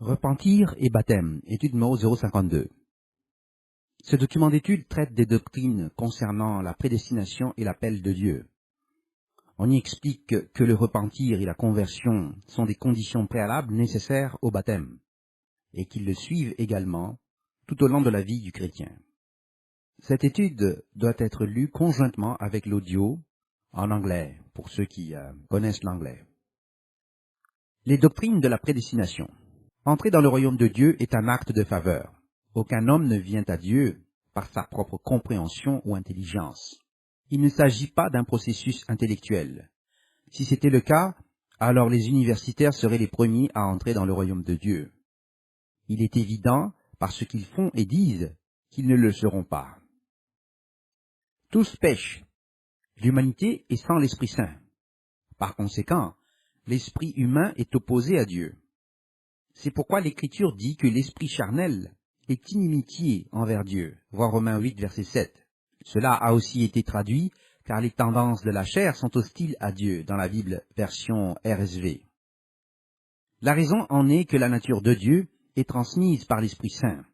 Repentir et baptême, étude numéro 052. Ce document d'étude traite des doctrines concernant la prédestination et l'appel de Dieu. On y explique que le repentir et la conversion sont des conditions préalables nécessaires au baptême, et qu'ils le suivent également tout au long de la vie du chrétien. Cette étude doit être lue conjointement avec l'audio en anglais, pour ceux qui connaissent l'anglais. Les doctrines de la prédestination. Entrer dans le royaume de Dieu est un acte de faveur. Aucun homme ne vient à Dieu par sa propre compréhension ou intelligence. Il ne s'agit pas d'un processus intellectuel. Si c'était le cas, alors les universitaires seraient les premiers à entrer dans le royaume de Dieu. Il est évident, par ce qu'ils font et disent, qu'ils ne le seront pas. Tous pêchent. L'humanité est sans l'Esprit Saint. Par conséquent, l'esprit humain est opposé à Dieu. C'est pourquoi l'Écriture dit que l'esprit charnel est inimitié envers Dieu. Voir Romains 8, verset 7. Cela a aussi été traduit car les tendances de la chair sont hostiles à Dieu dans la Bible version RSV. La raison en est que la nature de Dieu est transmise par l'Esprit Saint.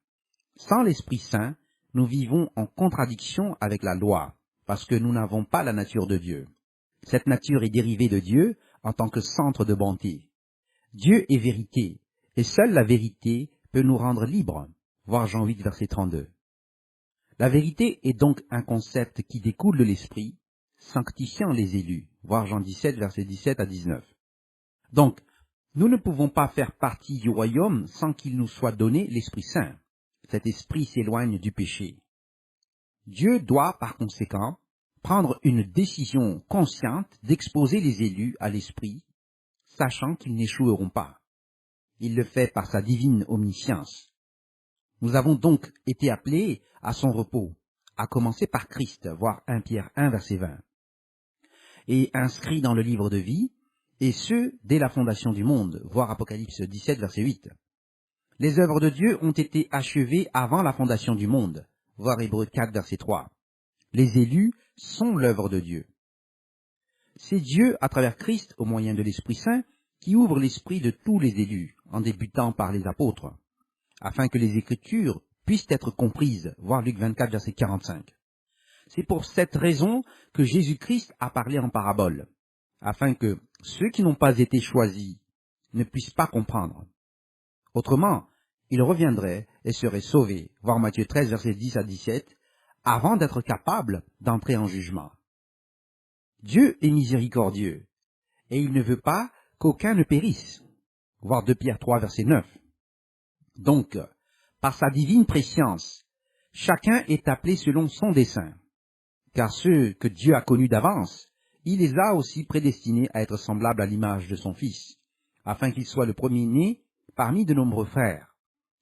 Sans l'Esprit Saint, nous vivons en contradiction avec la loi, parce que nous n'avons pas la nature de Dieu. Cette nature est dérivée de Dieu en tant que centre de bonté. Dieu est vérité, et seule la vérité peut nous rendre libres. Voir Jean 8, verset 32. La vérité est donc un concept qui découle de l'Esprit, sanctifiant les élus. Voir Jean 17, verset 17 à 19. Donc, nous ne pouvons pas faire partie du royaume sans qu'il nous soit donné l'Esprit Saint. Cet esprit s'éloigne du péché. Dieu doit, par conséquent, prendre une décision consciente d'exposer les élus à l'Esprit, sachant qu'ils n'échoueront pas. Il le fait par sa divine omniscience. Nous avons donc été appelés à son repos, à commencer par Christ, voir 1 Pierre 1, verset 20, et inscrits dans le livre de vie, et ce, dès la fondation du monde, voir Apocalypse 17, verset 8. Les œuvres de Dieu ont été achevées avant la fondation du monde, voir Hébreux 4, verset 3. Les élus sont l'œuvre de Dieu. C'est Dieu, à travers Christ, au moyen de l'Esprit Saint, qui ouvre l'esprit de tous les élus, en débutant par les apôtres, afin que les Écritures puissent être comprises, voir Luc 24, verset 45. C'est pour cette raison que Jésus-Christ a parlé en parabole, afin que ceux qui n'ont pas été choisis ne puissent pas comprendre. Autrement, ils reviendraient et seraient sauvés, voir Matthieu 13, verset 10 à 17, avant d'être capables d'entrer en jugement. Dieu est miséricordieux, et il ne veut pas qu'aucun ne périsse, voir 2 Pierre 3, verset 9. Donc, par sa divine prescience, chacun est appelé selon son dessein, car ceux que Dieu a connus d'avance, il les a aussi prédestinés à être semblables à l'image de son Fils, afin qu'il soit le premier-né parmi de nombreux frères.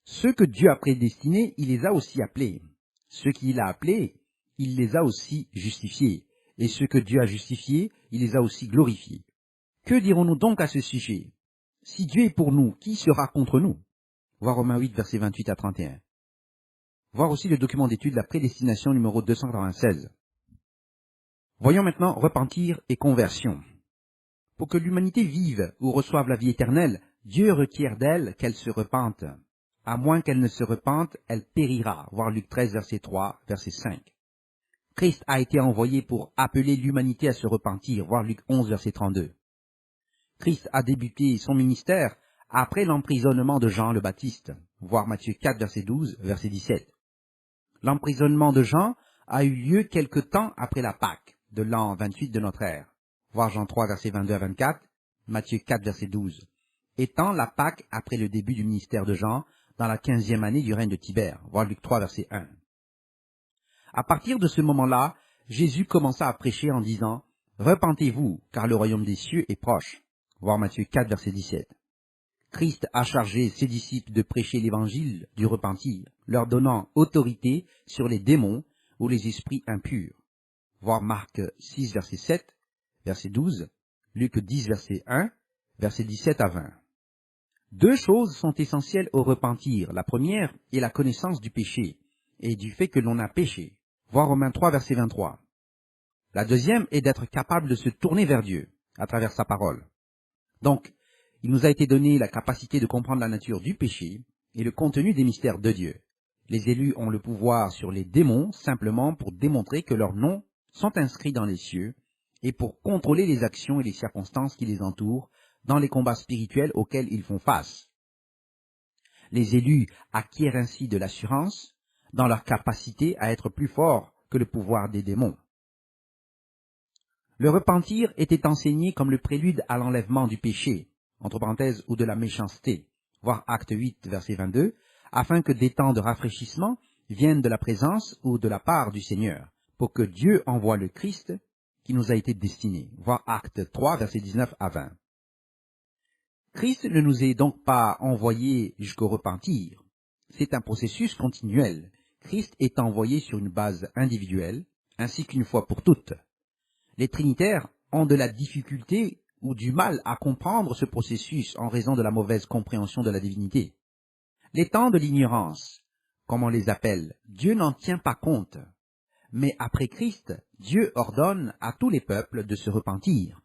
Ceux que Dieu a prédestinés, il les a aussi appelés. Ceux qu'il a appelés, il les a aussi justifiés. Et ceux que Dieu a justifiés, il les a aussi glorifiés. Que dirons-nous donc à ce sujet? Si Dieu est pour nous, qui sera contre nous? Voir Romains 8, versets 28 à 31. Voir aussi le document d'étude La prédestination numéro 296. Voyons maintenant repentir et conversion. Pour que l'humanité vive ou reçoive la vie éternelle, Dieu requiert d'elle qu'elle se repente. À moins qu'elle ne se repente, elle périra. Voir Luc 13, verset 3, verset 5. Christ a été envoyé pour appeler l'humanité à se repentir. Voir Luc 11, verset 32. Christ a débuté son ministère après l'emprisonnement de Jean le Baptiste. Voir Matthieu 4, verset 12, verset 17. L'emprisonnement de Jean a eu lieu quelque temps après la Pâque de l'an 28 de notre ère. Voir Jean 3, verset 22 à 24, Matthieu 4, verset 12. Étant la Pâque après le début du ministère de Jean, dans la 15e année du règne de Tibère. Voir Luc 3, verset 1. À partir de ce moment-là, Jésus commença à prêcher en disant « Repentez-vous, car le royaume des cieux est proche. » Voir Matthieu 4, verset 17. Christ a chargé ses disciples de prêcher l'évangile du repentir, leur donnant autorité sur les démons ou les esprits impurs. Voir Marc 6, verset 7, verset 12, Luc 10, verset 1, verset 17 à 20. Deux choses sont essentielles au repentir. La première est la connaissance du péché et du fait que l'on a péché. Voir Romains 3, verset 23. La deuxième est d'être capable de se tourner vers Dieu à travers sa parole. Donc, Il nous a été donné la capacité de comprendre la nature du péché et le contenu des mystères de Dieu. Les élus ont le pouvoir sur les démons simplement pour démontrer que leurs noms sont inscrits dans les cieux et pour contrôler les actions et les circonstances qui les entourent dans les combats spirituels auxquels ils font face. Les élus acquièrent ainsi de l'assurance dans leur capacité à être plus forts que le pouvoir des démons. Le repentir était enseigné comme le prélude à l'enlèvement du péché, entre parenthèses, ou de la méchanceté, voir Acte 8, verset 22, afin que des temps de rafraîchissement viennent de la présence ou de la part du Seigneur, pour que Dieu envoie le Christ qui nous a été destiné, voir Acte 3, verset 19 à 20. Christ ne nous est donc pas envoyé jusqu'au repentir. C'est un processus continuel. Christ est envoyé sur une base individuelle, ainsi qu'une fois pour toutes. Les trinitaires ont de la difficulté ou du mal à comprendre ce processus en raison de la mauvaise compréhension de la divinité. Les temps de l'ignorance, comme on les appelle, Dieu n'en tient pas compte. Mais après Christ, Dieu ordonne à tous les peuples de se repentir,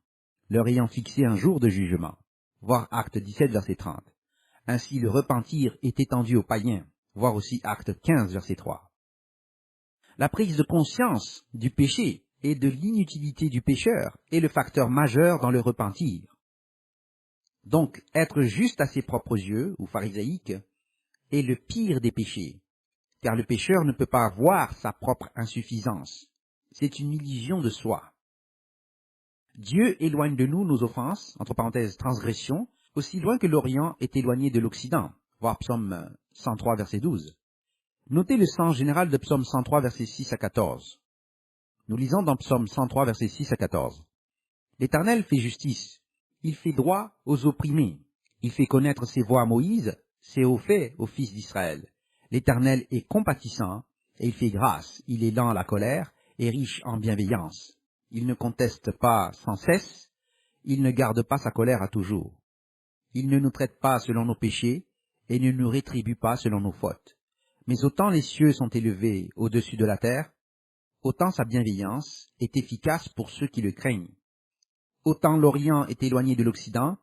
leur ayant fixé un jour de jugement. Voir Acte 17, verset 30. Ainsi le repentir est étendu aux païens, voir aussi Acte 15, verset 3. La prise de conscience du péché et de l'inutilité du pécheur est le facteur majeur dans le repentir. Donc, être juste à ses propres yeux, ou pharisaïque, est le pire des péchés, car le pécheur ne peut pas voir sa propre insuffisance. C'est une illusion de soi. Dieu éloigne de nous nos offenses, entre parenthèses transgressions, aussi loin que l'Orient est éloigné de l'Occident, voir Psaume 103, verset 12. Notez le sens général de Psaume 103, verset 6 à 14. Nous lisons dans Psaume 103, verset 6 à 14. L'Éternel fait justice, il fait droit aux opprimés, il fait connaître ses voies à Moïse, ses hauts faits aux fils d'Israël. L'Éternel est compatissant, et il fait grâce, il est lent à la colère, et riche en bienveillance. Il ne conteste pas sans cesse, il ne garde pas sa colère à toujours. Il ne nous traite pas selon nos péchés, et ne nous rétribue pas selon nos fautes. Mais autant les cieux sont élevés au-dessus de la terre, autant sa bienveillance est efficace pour ceux qui le craignent. Autant l'Orient est éloigné de l'Occident,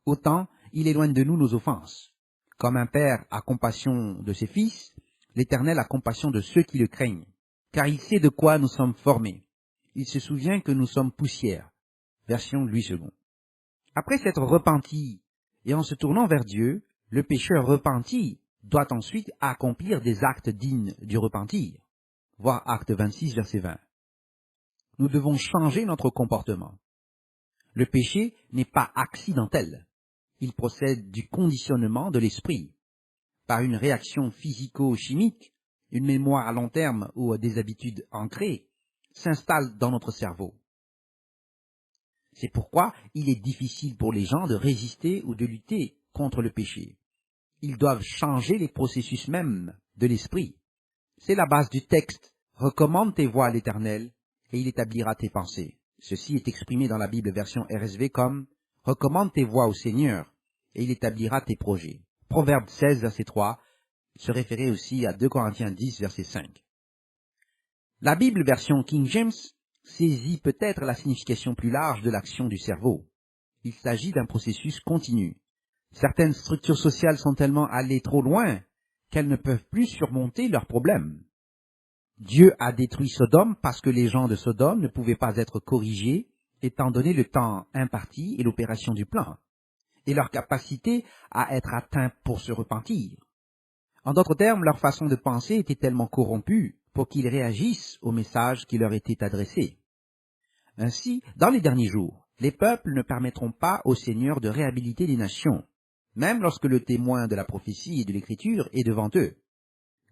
autant il éloigne de nous nos offenses. Comme un père a compassion de ses fils, l'Éternel a compassion de ceux qui le craignent, car il sait de quoi nous sommes formés. Il se souvient que nous sommes poussière. Version Louis II. Après s'être repenti et en se tournant vers Dieu, le pécheur repenti doit ensuite accomplir des actes dignes du repentir. Voir Acte 26, verset 20. Nous devons changer notre comportement. Le péché n'est pas accidentel. Il procède du conditionnement de l'esprit. Par une réaction physico-chimique, une mémoire à long terme ou des habitudes ancrées s'installent dans notre cerveau. C'est pourquoi il est difficile pour les gens de résister ou de lutter contre le péché. Ils doivent changer les processus mêmes de l'esprit. C'est la base du texte. Recommande tes voies à l'Éternel, et il établira tes pensées. Ceci est exprimé dans la Bible version RSV comme « Recommande tes voies au Seigneur, et il établira tes projets ». Proverbe 16, verset 3, se référait aussi à 2 Corinthiens 10, verset 5. La Bible version King James saisit peut-être la signification plus large de l'action du cerveau. Il s'agit d'un processus continu. Certaines structures sociales sont tellement allées trop loin qu'elles ne peuvent plus surmonter leurs problèmes. Dieu a détruit Sodome parce que les gens de Sodome ne pouvaient pas être corrigés, étant donné le temps imparti et l'opération du plan, et leur capacité à être atteints pour se repentir. En d'autres termes, leur façon de penser était tellement corrompue pour qu'ils réagissent au message qui leur était adressé. Ainsi, dans les derniers jours, les peuples ne permettront pas au Seigneur de réhabiliter les nations, même lorsque le témoin de la prophétie et de l'Écriture est devant eux.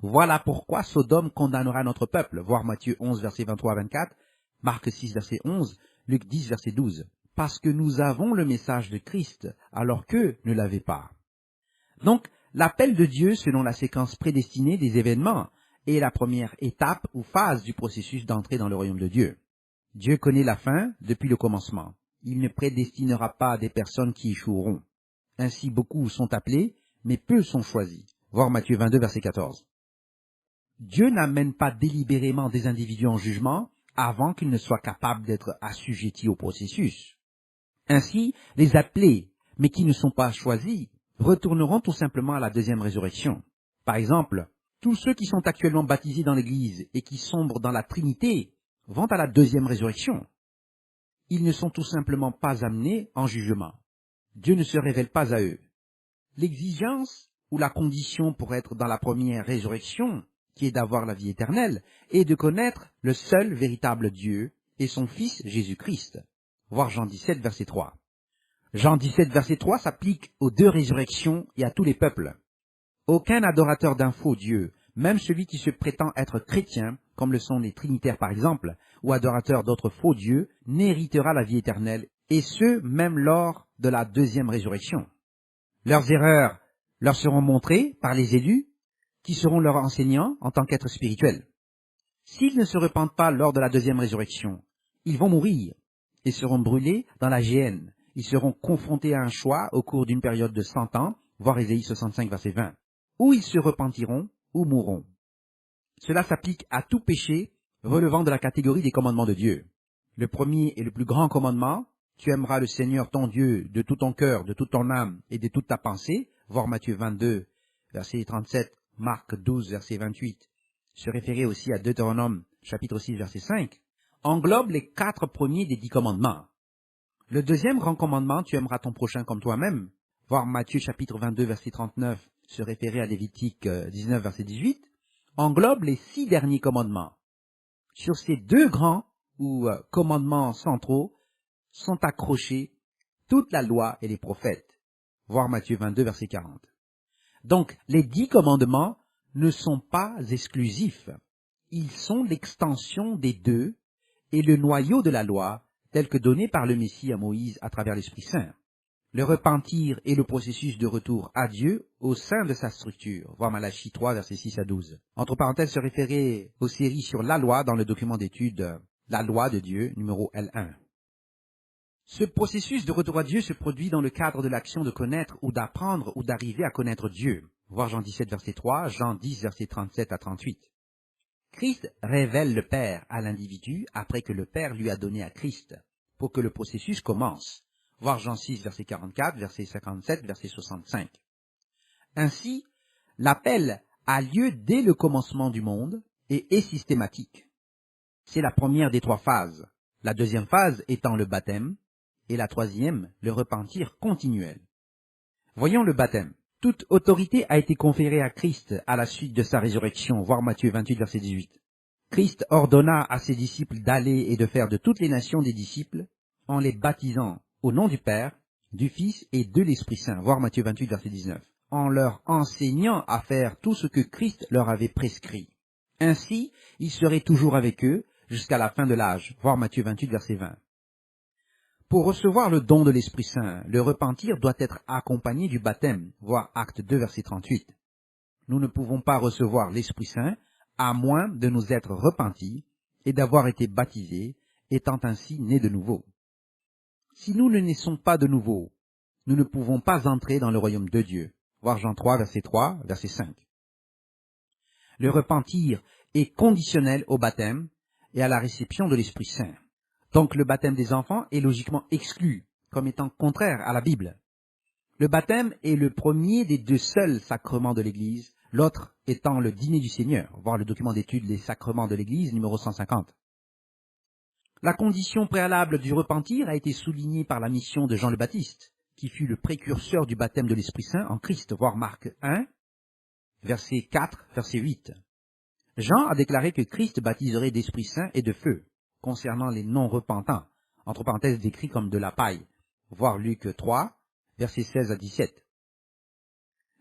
Voilà pourquoi Sodome condamnera notre peuple, voir Matthieu 11, verset 23 à 24, Marc 6, verset 11, Luc 10, verset 12, parce que nous avons le message de Christ, alors qu'eux ne l'avaient pas. Donc, l'appel de Dieu selon la séquence prédestinée des événements est la première étape ou phase du processus d'entrée dans le royaume de Dieu. Dieu connaît la fin depuis le commencement. Il ne prédestinera pas des personnes qui échoueront. Ainsi, beaucoup sont appelés, mais peu sont choisis. Voir Matthieu 22, verset 14. Dieu n'amène pas délibérément des individus en jugement avant qu'ils ne soient capables d'être assujettis au processus. Ainsi, les appelés, mais qui ne sont pas choisis, retourneront tout simplement à la deuxième résurrection. Par exemple, tous ceux qui sont actuellement baptisés dans l'Église et qui sombrent dans la Trinité vont à la deuxième résurrection. Ils ne sont tout simplement pas amenés en jugement. Dieu ne se révèle pas à eux. L'exigence ou la condition pour être dans la première résurrection, qui est d'avoir la vie éternelle, est de connaître le seul véritable Dieu et son Fils Jésus-Christ. Voir Jean 17, verset 3. Jean 17, verset 3 s'applique aux deux résurrections et à tous les peuples. Aucun adorateur d'un faux Dieu, même celui qui se prétend être chrétien, comme le sont les trinitaires par exemple, ou adorateur d'autres faux dieux, n'héritera la vie éternelle, et ce, même lors de la deuxième résurrection. Leurs erreurs leur seront montrées par les élus, qui seront leurs enseignants en tant qu'êtres spirituels. S'ils ne se repentent pas lors de la deuxième résurrection, ils vont mourir et seront brûlés dans la géhenne. Ils seront confrontés à un choix au cours d'une période de 100 ans, voir Ésaïe 65, verset 20. Ou ils se repentiront ou mourront. Cela s'applique à tout péché relevant de la catégorie des commandements de Dieu. Le premier et le plus grand commandement, tu aimeras le Seigneur ton Dieu de tout ton cœur, de toute ton âme et de toute ta pensée, voir Matthieu 22, verset 37, Marc 12, verset 28, se référer aussi à Deutéronome, chapitre 6, verset 5, englobe les 4 premiers des 10 commandements. Le deuxième grand commandement, tu aimeras ton prochain comme toi-même, voir Matthieu chapitre 22, verset 39, se référer à Lévitique 19, verset 18, englobe les 6 derniers commandements. Sur ces 2 grands ou commandements centraux sont accrochés toute la loi et les prophètes, voir Matthieu 22, verset 40. Donc, les 10 commandements ne sont pas exclusifs. Ils sont l'extension des 2 et le noyau de la loi, tel que donné par le Messie à Moïse à travers l'Esprit Saint. Le repentir est le processus de retour à Dieu au sein de sa structure, voir Malachie 3, versets 6 à 12. Entre parenthèses, se référer aux séries sur la loi dans le document d'étude La loi de Dieu, numéro L1. Ce processus de retour à Dieu se produit dans le cadre de l'action de connaître ou d'apprendre ou d'arriver à connaître Dieu, voir Jean 17, verset 3, Jean 10, verset 37 à 38. Christ révèle le Père à l'individu après que le Père lui a donné à Christ, pour que le processus commence. Voir Jean 6, verset 44, verset 57, verset 65. Ainsi, l'appel a lieu dès le commencement du monde et est systématique. C'est la première des 3 phases, la deuxième phase étant le baptême, et la troisième, le repentir continuel. Voyons le baptême. Toute autorité a été conférée à Christ à la suite de sa résurrection, voir Matthieu 28, verset 18. Christ ordonna à ses disciples d'aller et de faire de toutes les nations des disciples, en les baptisant au nom du Père, du Fils et de l'Esprit Saint, voir Matthieu 28, verset 19, en leur enseignant à faire tout ce que Christ leur avait prescrit. Ainsi, il serait toujours avec eux jusqu'à la fin de l'âge, voir Matthieu 28, verset 20. Pour recevoir le don de l'Esprit Saint, le repentir doit être accompagné du baptême, voir Acte 2, verset 38. Nous ne pouvons pas recevoir l'Esprit Saint à moins de nous être repentis et d'avoir été baptisés, étant ainsi nés de nouveau. Si nous ne naissons pas de nouveau, nous ne pouvons pas entrer dans le royaume de Dieu, voir Jean 3, verset 3, verset 5. Le repentir est conditionnel au baptême et à la réception de l'Esprit Saint. Donc le baptême des enfants est logiquement exclu, comme étant contraire à la Bible. Le baptême est le premier des 2 seuls sacrements de l'Église, l'autre étant le dîner du Seigneur, voir le document d'étude Les sacrements de l'Église, numéro 150. La condition préalable du repentir a été soulignée par la mission de Jean le Baptiste, qui fut le précurseur du baptême de l'Esprit Saint en Christ, voir Marc 1, verset 4, verset 8. Jean a déclaré que Christ baptiserait d'Esprit Saint et de feu, concernant les non-repentants, entre parenthèses décrits comme de la paille, voir Luc 3, versets 16 à 17.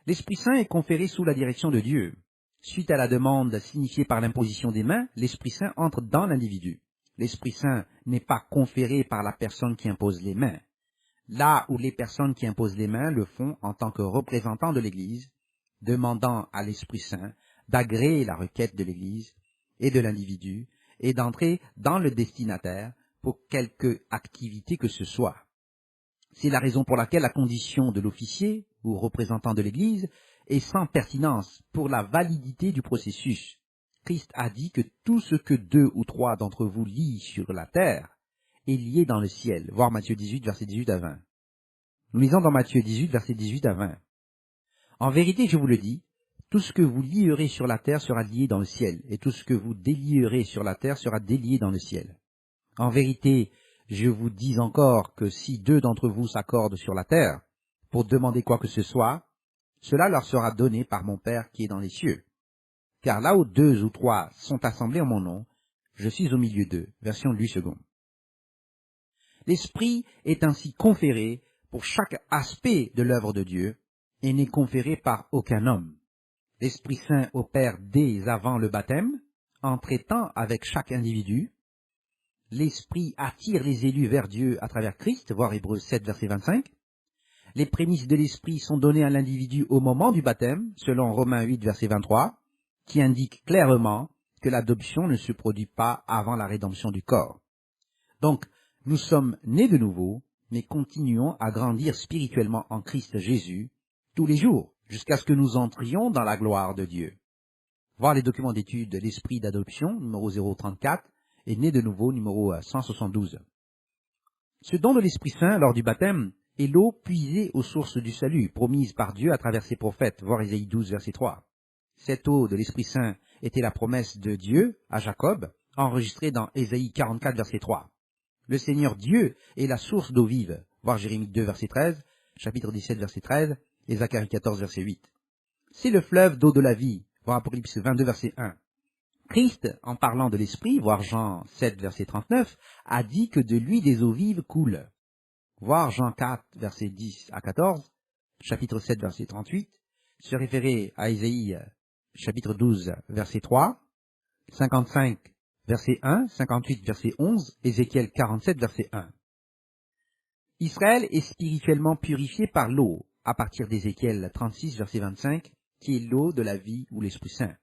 L'Esprit Saint est conféré sous la direction de Dieu. Suite à la demande signifiée par l'imposition des mains, l'Esprit Saint entre dans l'individu. L'Esprit Saint n'est pas conféré par la personne qui impose les mains. Là où les personnes qui imposent les mains le font en tant que représentants de l'Église, demandant à l'Esprit Saint d'agréer la requête de l'Église et de l'individu et d'entrer dans le destinataire pour quelque activité que ce soit. C'est la raison pour laquelle la condition de l'officier ou représentant de l'Église est sans pertinence pour la validité du processus. Christ a dit que tout ce que 2 ou 3 d'entre vous lient sur la terre est lié dans le ciel, voir Matthieu 18, verset 18 à 20. Nous lisons dans Matthieu 18, versets 18 à 20. En vérité, je vous le dis, tout ce que vous lierez sur la terre sera lié dans le ciel, et tout ce que vous délierez sur la terre sera délié dans le ciel. En vérité, je vous dis encore que si 2 d'entre vous s'accordent sur la terre pour demander quoi que ce soit, cela leur sera donné par mon Père qui est dans les cieux. Car là où 2 ou 3 sont assemblés en mon nom, je suis au milieu d'eux. Version Louis II. L'Esprit est ainsi conféré pour chaque aspect de l'œuvre de Dieu et n'est conféré par aucun homme. L'Esprit Saint opère dès avant le baptême, en traitant avec chaque individu. L'Esprit attire les élus vers Dieu à travers Christ, voir Hébreux 7, verset 25. Les prémices de l'Esprit sont données à l'individu au moment du baptême, selon Romains 8, verset 23, qui indique clairement que l'adoption ne se produit pas avant la rédemption du corps. Donc, nous sommes nés de nouveau, mais continuons à grandir spirituellement en Christ Jésus tous les jours, jusqu'à ce que nous entrions dans la gloire de Dieu. Voir les documents d'étude de l'Esprit d'adoption, numéro 034, et né de nouveau, numéro 172. Ce don de l'Esprit Saint lors du baptême est l'eau puisée aux sources du salut, promise par Dieu à travers ses prophètes, voir Ésaïe 12, verset 3. Cette eau de l'Esprit Saint était la promesse de Dieu à Jacob, enregistrée dans Ésaïe 44, verset 3. Le Seigneur Dieu est la source d'eau vive, voir Jérémie 2, verset 13, chapitre 17, verset 13, et Zacharie 14, verset 8. C'est le fleuve d'eau de la vie, voir Apocalypse 22, verset 1. Christ, en parlant de l'Esprit, voir Jean 7, verset 39, a dit que de lui des eaux vives coulent. Voir Jean 4, verset 10 à 14, chapitre 7, verset 38, se référer à Ésaïe, chapitre 12, verset 3, 55, verset 1, 58, verset 11, Ézéchiel 47, verset 1. Israël est spirituellement purifié par l'eau, à partir d'Ézéchiel 36, verset 25, qui est l'eau de la vie ou l'Esprit Saint.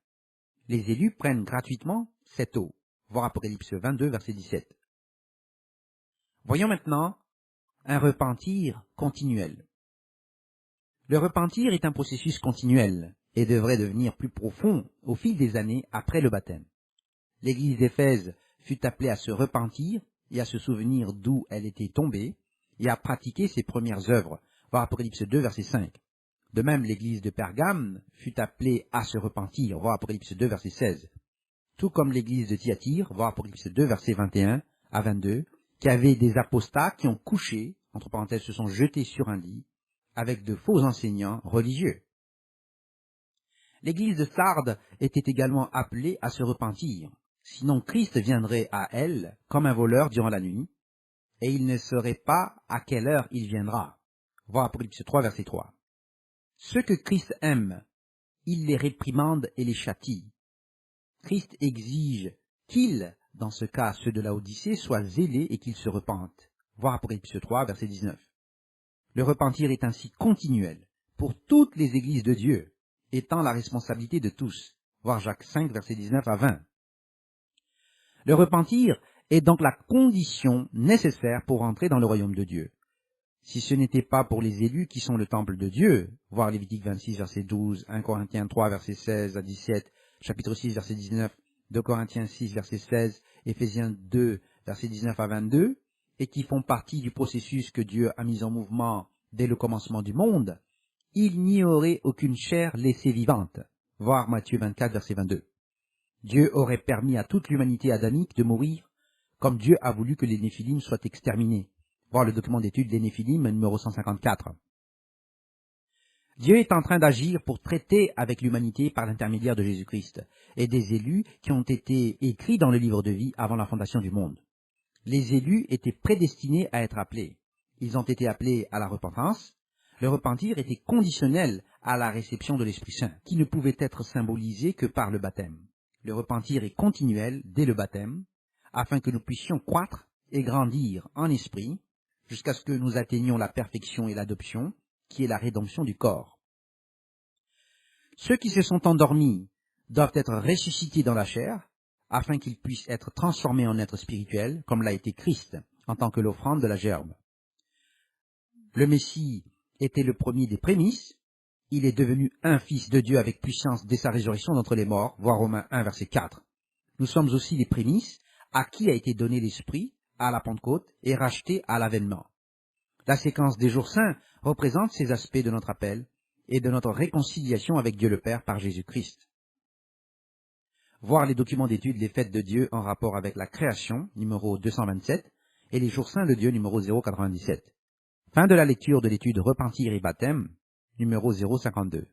Les élus prennent gratuitement cette eau. Voir Apocalypse 22, verset 17. Voyons maintenant un repentir continuel. Le repentir est un processus continuel et devrait devenir plus profond au fil des années après le baptême. L'Église d'Éphèse fut appelée à se repentir et à se souvenir d'où elle était tombée et à pratiquer ses premières œuvres. Voir Apocalypse 2, verset 5. De même, l'Église de Pergame fut appelée à se repentir. Voir Apocalypse 2, verset 16. Tout comme l'Église de Thyatire, voir Apocalypse 2, verset 21 à 22, qui avait des apostats qui ont couché, entre parenthèses, se sont jetés sur un lit, avec de faux enseignants religieux. L'Église de Sardes était également appelée à se repentir, sinon Christ viendrait à elle comme un voleur durant la nuit, et il ne saurait pas à quelle heure il viendra. Voir Apocalypse 3, verset 3. Ceux que Christ aime, il les réprimande et les châtie. Christ exige qu'ils, dans ce cas ceux de Laodicée, soient zélés et qu'ils se repentent. Voir Apocalypse 3, verset 19. Le repentir est ainsi continuel pour toutes les églises de Dieu, étant la responsabilité de tous. Voir Jacques 5, verset 19 à 20. Le repentir est donc la condition nécessaire pour entrer dans le royaume de Dieu. Si ce n'était pas pour les élus qui sont le temple de Dieu, voir Lévitique 26, verset 12, 1 Corinthiens 3, verset 16 à 17, chapitre 6, verset 19, 2 Corinthiens 6, verset 16, Éphésiens 2, verset 19 à 22, et qui font partie du processus que Dieu a mis en mouvement dès le commencement du monde, il n'y aurait aucune chair laissée vivante. Voir Matthieu 24, verset 22. Dieu aurait permis à toute l'humanité adamique de mourir, comme Dieu a voulu que les Néphilim soient exterminés. Voir le document d'étude des Néphilim, numéro 154. Dieu est en train d'agir pour traiter avec l'humanité par l'intermédiaire de Jésus-Christ et des élus qui ont été écrits dans le livre de vie avant la fondation du monde. Les élus étaient prédestinés à être appelés. Ils ont été appelés à la repentance. Le repentir était conditionnel à la réception de l'Esprit Saint, qui ne pouvait être symbolisé que par le baptême. Le repentir est continuel dès le baptême, afin que nous puissions croître et grandir en esprit, jusqu'à ce que nous atteignions la perfection et l'adoption, qui est la rédemption du corps. Ceux qui se sont endormis doivent être ressuscités dans la chair, afin qu'ils puissent être transformés en êtres spirituels, comme l'a été Christ, en tant que l'offrande de la gerbe. Le Messie était le premier des prémices. Il est devenu un fils de Dieu avec puissance dès sa résurrection d'entre les morts, voir Romains 1, verset 4. Nous sommes aussi les prémices, à qui a été donné l'Esprit, à la Pentecôte, et racheté à l'avènement. La séquence des jours saints représente ces aspects de notre appel et de notre réconciliation avec Dieu le Père par Jésus-Christ. Voir les documents d'étude Les Fêtes de Dieu en rapport avec la création, numéro 227, et les Jours Saints de Dieu, numéro 097. Fin de la lecture de l'étude Repentir et baptême, numéro 052.